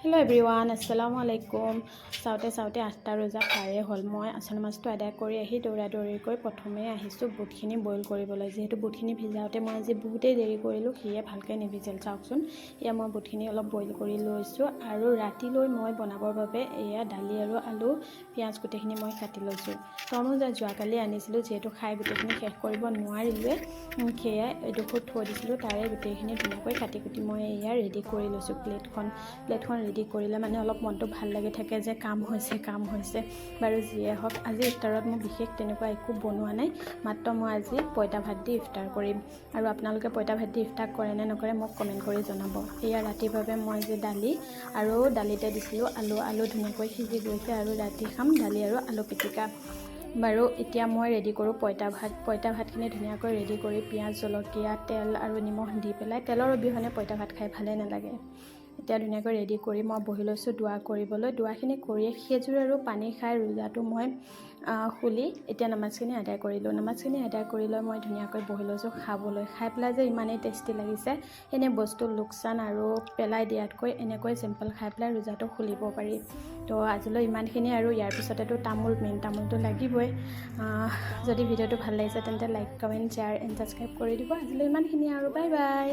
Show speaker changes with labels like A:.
A: Hello' everyone, আসসালামু আলাইকুম। চাওঁতে 8টা বজা পাৰে হ'ল। মই আছান নামাজটো আদায় কৰি আহি দৌৰাদৌৰিকৈ প্ৰথমে আহিছোঁ বুটখিনি বইল কৰিবলৈ। যিহেতু বুটখিনি ভিজাওঁতে মই আজি বহুতেই দেৰি কৰিলোঁ, সেয়ে ভালকৈ নিভিজিল। চাওকচোন, এয়া মই বুটখিনি অলপ বইল কৰি লৈছোঁ আৰু ৰাতিলৈ মই বনাবৰ বাবে এয়া দালি আৰু আলু পিঁয়াজ গোটেইখিনি মই কাটি লৈছোঁ। তৰমুজ যোৱাকালি আনিছিলোঁ, যিহেতু খাই গোটেইখিনি শেষ কৰিব নোৱাৰিলোৱে, সেয়াই এডোখৰত থৈ দিছিলোঁ। তাৰে গোটেইখিনি ধুনীয়াকৈ কাটি কুটি মই এয়া ৰেডি কৰি লৈছোঁ। প্লেটখন ৰেডি কৰিলে মানে অলপ মনটো ভাল লাগি থাকে যে কাম হৈছে। বাৰু যিয়ে হওক, আজি ইফতাৰত মোৰ বিশেষ তেনেকুৱা একো বনোৱা নাই, মাত্ৰ মই আজি পঁইতা ভাত দি ইফতাৰ কৰিম। আৰু আপোনালোকে পঁইতা ভাত দি ইফতাৰ কৰে নে নকৰে মোক কমেণ্ট কৰি জনাব। এয়া ৰাতিৰ বাবে মই যে দালি আৰু দালিতে দিছিলোঁ আলু ধুনীয়াকৈ সিজি গৈছে আৰু ৰাতি খাম দালি আৰু আলু পিটিকা। বাৰু এতিয়া মই ৰেডি কৰোঁ পঁইতা ভাতখিনি ধুনীয়াকৈ ৰেডি কৰি পিঁয়াজ জলকীয়া তেল আৰু নিমখ দি পেলাই, তেলৰ অবিহনে পঁইতা ভাত খাই ভালেই নালাগে। এতিয়া ধুনীয়াকৈ ৰেডি কৰি মই বহি লৈছোঁ দোৱা কৰিবলৈ। দোৱাখিনি কৰি খেজুৰ আৰু পানী খাই ৰোজাটো মই খুলি এতিয়া নামাজখিনি আদায় কৰিলোঁ। নামাজখিনি আদায় কৰি লৈ মই ধুনীয়াকৈ বহি লৈছোঁ খাবলৈ। খাই পেলাই যে ইমানেই টেষ্টি লাগিছে, এনে বস্তু লোকচান আৰু পেলাই দিয়াতকৈ এনেকৈ চিম্পল খাই পেলাই ৰোজাটো খুলিব পাৰি। তো আজিলৈ ইমানখিনি, আৰু ইয়াৰ পিছতেতো মেইন তামোলটো লাগিবই। যদি ভিডিঅ'টো ভাল লাগিছে তেন্তে like comment share and subscribe কৰি দিব। আজিলৈ ইমানখিনি আৰু বাই বাই।